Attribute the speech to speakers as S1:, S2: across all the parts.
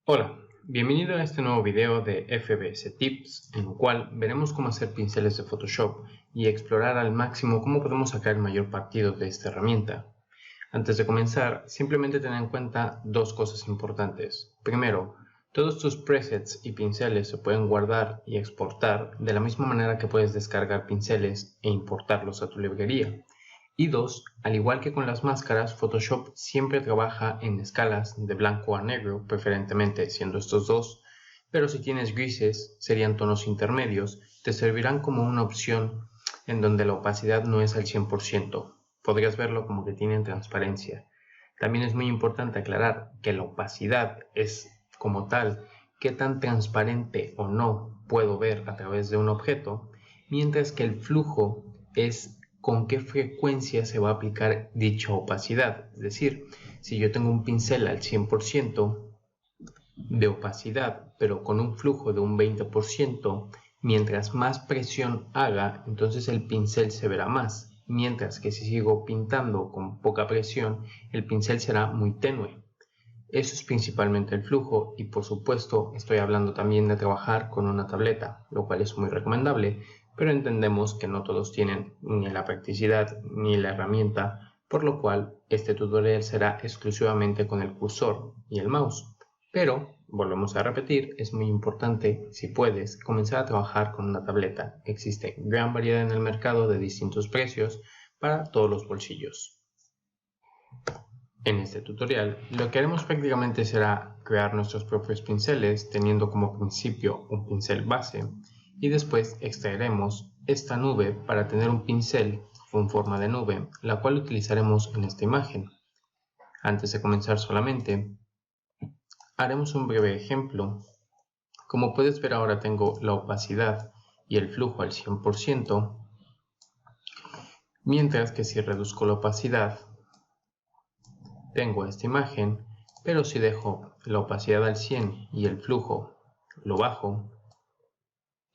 S1: Hola, bienvenido a este nuevo video de FBS Tips, en el cual veremos cómo hacer pinceles de Photoshop y explorar al máximo cómo podemos sacar el mayor partido de esta herramienta. Antes de comenzar, simplemente ten en cuenta dos cosas importantes. Primero, todos tus presets y pinceles se pueden guardar y exportar de la misma manera que puedes descargar pinceles e importarlos a tu librería. Y dos, al igual que con las máscaras, Photoshop siempre trabaja en escalas de blanco a negro, preferentemente siendo estos dos, pero si tienes grises, serían tonos intermedios, te servirán como una opción en donde la opacidad no es al 100%. Podrías verlo como que tienen transparencia. También es muy importante aclarar que la opacidad es como tal, qué tan transparente o no puedo ver a través de un objeto, mientras que el flujo es con qué frecuencia se va a aplicar dicha opacidad. Es decir, si yo tengo un pincel al 100% de opacidad, pero con un flujo de un 20%, mientras más presión haga, entonces el pincel se verá más. Mientras que si sigo pintando con poca presión, el pincel será muy tenue. Eso es principalmente el flujo y por supuesto estoy hablando también de trabajar con una tableta, lo cual es muy recomendable, pero entendemos que no todos tienen ni la practicidad ni la herramienta, por lo cual este tutorial será exclusivamente con el cursor y el mouse. Pero, volvemos a repetir, es muy importante, si puedes, comenzar a trabajar con una tableta. Existe gran variedad en el mercado de distintos precios para todos los bolsillos. En este tutorial, lo que haremos prácticamente será crear nuestros propios pinceles teniendo como principio un pincel base y después extraeremos esta nube para tener un pincel con forma de nube, la cual utilizaremos en esta imagen. Antes de comenzar solamente, haremos un breve ejemplo. Como puedes ver ahora tengo la opacidad y el flujo al 100%, mientras que si reduzco la opacidad tengo esta imagen, pero si dejo la opacidad al 100 y el flujo lo bajo,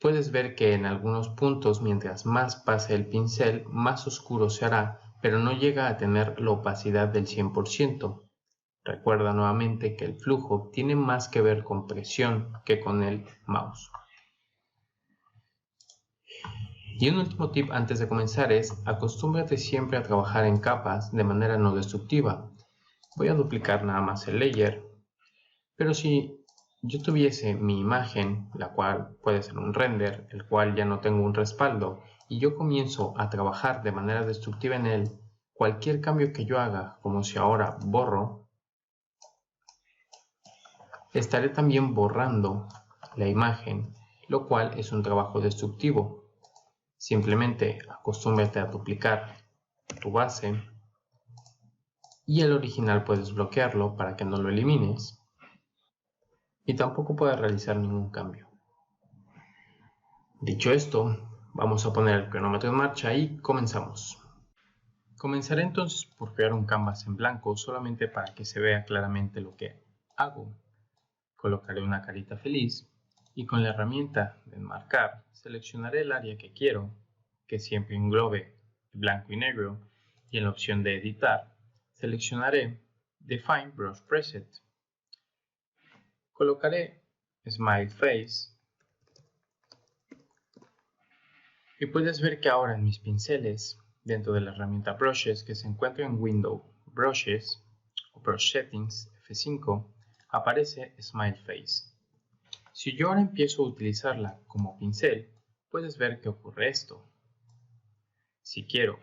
S1: puedes ver que en algunos puntos mientras más pase el pincel, más oscuro se hará, pero no llega a tener la opacidad del 100%. Recuerda nuevamente que el flujo tiene más que ver con presión que con el mouse. Y un último tip antes de comenzar es, acostúmbrate siempre a trabajar en capas de manera no destructiva. Voy a duplicar nada más el layer. Pero si yo tuviese mi imagen, la cual puede ser un render, el cual ya no tengo un respaldo, y yo comienzo a trabajar de manera destructiva en él, cualquier cambio que yo haga, como si ahora borro, estaré también borrando la imagen, lo cual es un trabajo destructivo. Simplemente acostúmbrate a duplicar tu base y el original puedes bloquearlo para que no lo elimines y tampoco puedes realizar ningún cambio. Dicho esto, vamos a poner el cronómetro en marcha y comenzamos. Comenzaré entonces por crear un canvas en blanco solamente para que se vea claramente lo que hago. Colocaré una carita feliz y con la herramienta de enmarcar seleccionaré el área que quiero, que siempre englobe blanco y negro, y en la opción de editar seleccionaré Define Brush Preset. Colocaré Smile Face y puedes ver que ahora en mis pinceles, dentro de la herramienta Brushes que se encuentra en Window Brushes o Brush Settings F5, aparece Smile Face. Si yo ahora empiezo a utilizarla como pincel, puedes ver que ocurre esto. Si quiero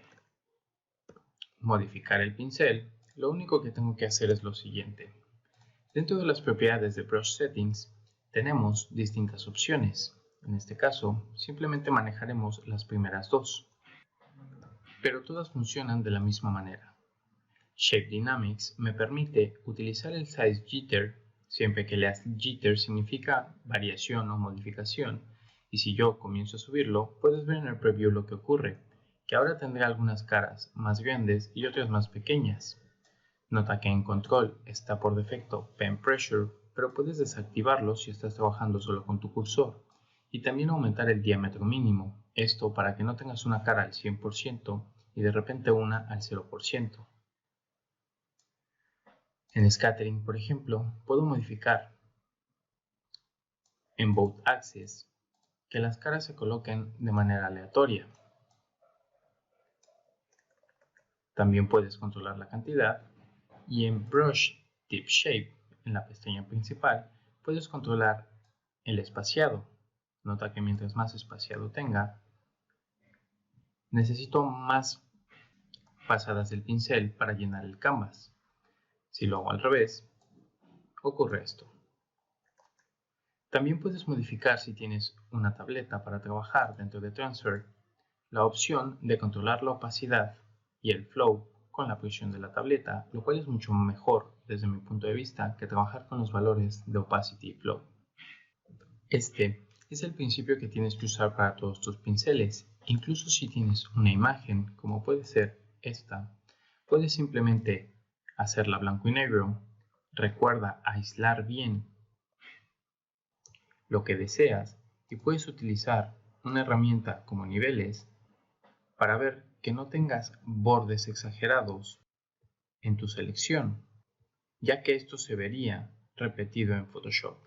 S1: modificar el pincel, lo único que tengo que hacer es lo siguiente. Dentro de las propiedades de Brush Settings tenemos distintas opciones. En este caso, simplemente manejaremos las primeras dos, pero todas funcionan de la misma manera. Shape Dynamics me permite utilizar el Size Jitter siempre que leas Jitter significa variación o modificación, y si yo comienzo a subirlo, puedes ver en el preview lo que ocurre, que ahora tendrá algunas caras más grandes y otras más pequeñas. Nota que en Control está por defecto Pen Pressure, pero puedes desactivarlo si estás trabajando solo con tu cursor, y también aumentar el diámetro mínimo, esto para que no tengas una cara al 100% y de repente una al 0%. En Scattering, por ejemplo, puedo modificar en Both Axes que las caras se coloquen de manera aleatoria. También puedes controlar la cantidad y en Brush Tip Shape, en la pestaña principal, puedes controlar el espaciado. Nota que mientras más espaciado tenga, necesito más pasadas del pincel para llenar el canvas. Si lo hago al revés, ocurre esto. También puedes modificar, si tienes una tableta para trabajar dentro de Transfer, la opción de controlar la opacidad y el flow con la posición de la tableta, lo cual es mucho mejor desde mi punto de vista que trabajar con los valores de opacity y flow. Este es el principio que tienes que usar para todos tus pinceles. Incluso si tienes una imagen, como puede ser esta, puedes simplemente hacerla blanco y negro. Recuerda aislar bien lo que deseas y puedes utilizar una herramienta como niveles para ver que no tengas bordes exagerados en tu selección, ya que esto se vería repetido en Photoshop.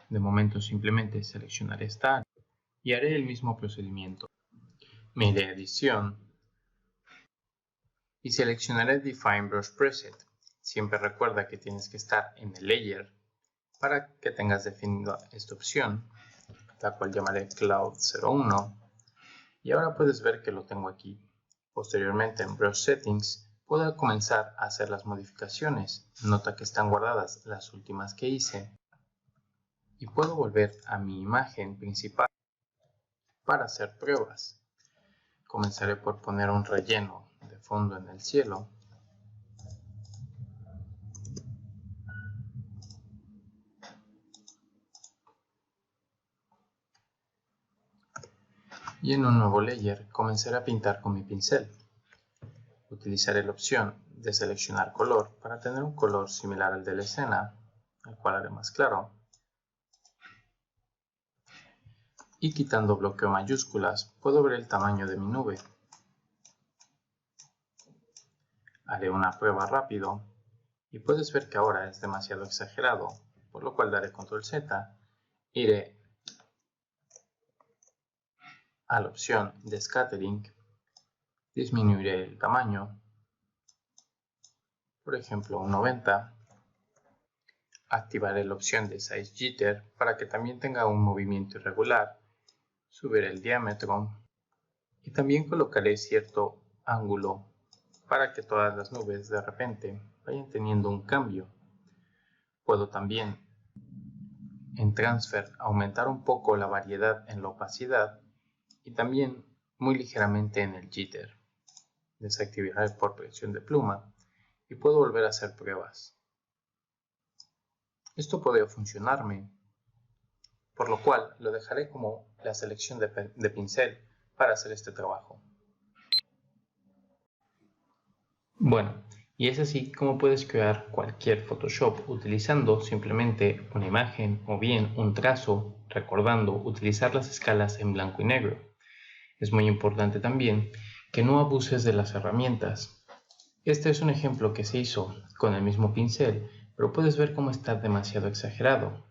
S1: De momento simplemente seleccionaré esta área y haré el mismo procedimiento. Me iré a Edición y seleccionaré Define Brush Preset. Siempre recuerda que tienes que estar en el Layer para que tengas definida esta opción, la cual llamaré Cloud 01. Y ahora puedes ver que lo tengo aquí. Posteriormente en Brush Settings puedo comenzar a hacer las modificaciones. Nota que están guardadas las últimas que hice. Y puedo volver a mi imagen principal para hacer pruebas. Comenzaré por poner un relleno de fondo en el cielo. Y en un nuevo layer comenzaré a pintar con mi pincel. Utilizaré la opción de seleccionar color para tener un color similar al de la escena, el cual haré más claro. Y quitando bloqueo mayúsculas puedo ver el tamaño de mi nube. Haré una prueba rápido y puedes ver que ahora es demasiado exagerado, por lo cual daré Control Z, iré a la opción de Scattering, disminuiré el tamaño, por ejemplo un 90, activaré la opción de Size Jitter para que también tenga un movimiento irregular, subiré el diámetro y también colocaré cierto ángulo para que todas las nubes de repente vayan teniendo un cambio. Puedo también en Transfer aumentar un poco la variedad en la opacidad y también muy ligeramente en el jitter. Desactivaré por presión de pluma y puedo volver a hacer pruebas. Esto podría funcionarme, por lo cual lo dejaré como la selección de pincel para hacer este trabajo. Bueno, y es así como puedes crear cualquier Photoshop utilizando simplemente una imagen o bien un trazo, recordando utilizar las escalas en blanco y negro. Es muy importante también que no abuses de las herramientas. Este es un ejemplo que se hizo con el mismo pincel, pero puedes ver cómo está demasiado exagerado.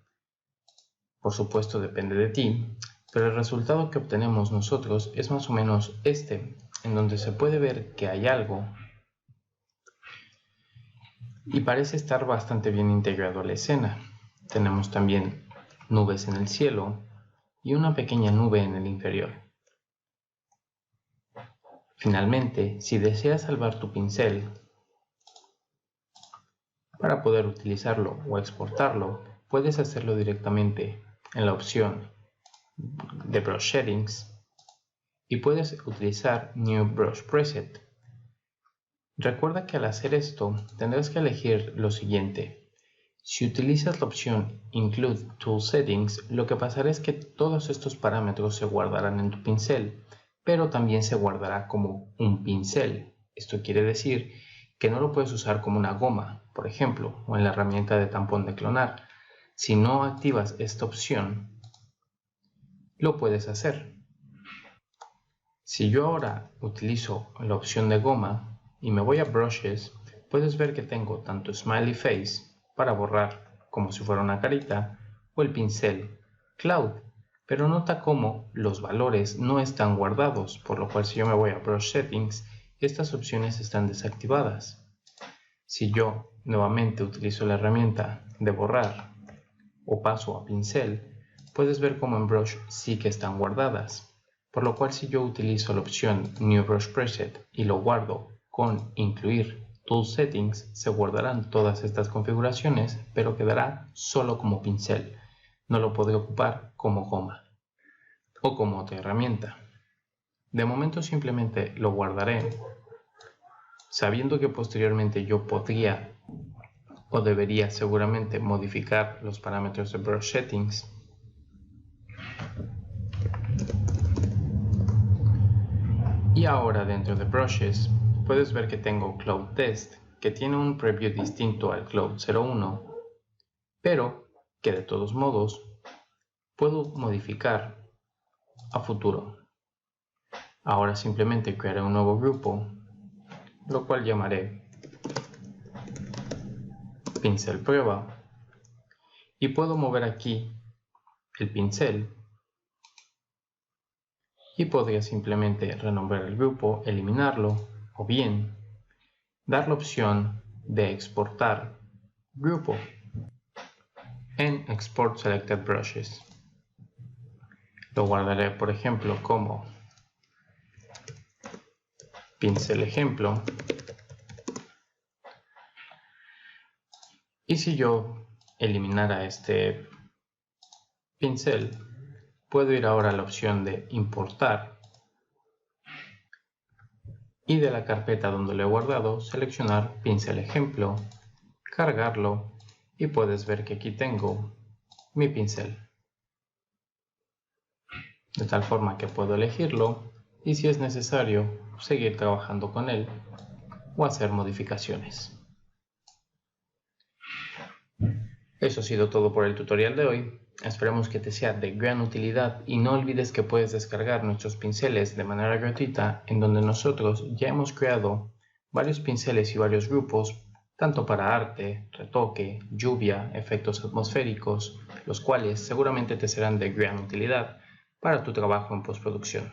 S1: Por supuesto depende de ti, pero el resultado que obtenemos nosotros es más o menos este, en donde se puede ver que hay algo y parece estar bastante bien integrado a la escena. Tenemos también nubes en el cielo y una pequeña nube en el inferior. Finalmente, si deseas salvar tu pincel para poder utilizarlo o exportarlo, puedes hacerlo directamente en la opción de Brush Settings y puedes utilizar New Brush Preset. Recuerda que al hacer esto tendrás que elegir lo siguiente. Si utilizas la opción Include Tool Settings, lo que pasará es que todos estos parámetros se guardarán en tu pincel, pero también se guardará como un pincel. Esto quiere decir que no lo puedes usar como una goma, por ejemplo, o en la herramienta de tampón de clonar. Si no activas esta opción, lo puedes hacer. Si yo ahora utilizo la opción de goma y me voy a Brushes, puedes ver que tengo tanto Smiley Face para borrar como si fuera una carita, o el pincel Cloud, pero nota cómo los valores no están guardados, por lo cual si yo me voy a Brush Settings, estas opciones están desactivadas. Si yo nuevamente utilizo la herramienta de borrar o paso a pincel, puedes ver cómo en Brush sí que están guardadas, por lo cual si yo utilizo la opción New Brush Preset y lo guardo con incluir Tool Settings, se guardarán todas estas configuraciones, pero quedará solo como pincel. No lo podré ocupar como goma o como otra herramienta. De momento simplemente lo guardaré, sabiendo que posteriormente yo podría o debería seguramente modificar los parámetros de Brush Settings. Y ahora dentro de Brushes puedes ver que tengo Cloud Test, que tiene un preview distinto al Cloud 01, pero que de todos modos puedo modificar a futuro. Ahora simplemente crearé un nuevo grupo, lo cual llamaré pincel prueba, y puedo mover aquí el pincel y podría simplemente renombrar el grupo, eliminarlo o bien dar la opción de exportar grupo en Export Selected Brushes. Lo guardaré por ejemplo como pincel ejemplo, y si yo eliminara este pincel, puedo ir ahora a la opción de importar y de la carpeta donde lo he guardado seleccionar pincel ejemplo, cargarlo y puedes ver que aquí tengo mi pincel, de tal forma que puedo elegirlo y si es necesario seguir trabajando con él o hacer modificaciones. Eso ha sido todo por el tutorial de hoy. Esperemos que te sea de gran utilidad y no olvides que puedes descargar nuestros pinceles de manera gratuita, en donde nosotros ya hemos creado varios pinceles y varios grupos, tanto para arte, retoque, lluvia, efectos atmosféricos, los cuales seguramente te serán de gran utilidad para tu trabajo en postproducción.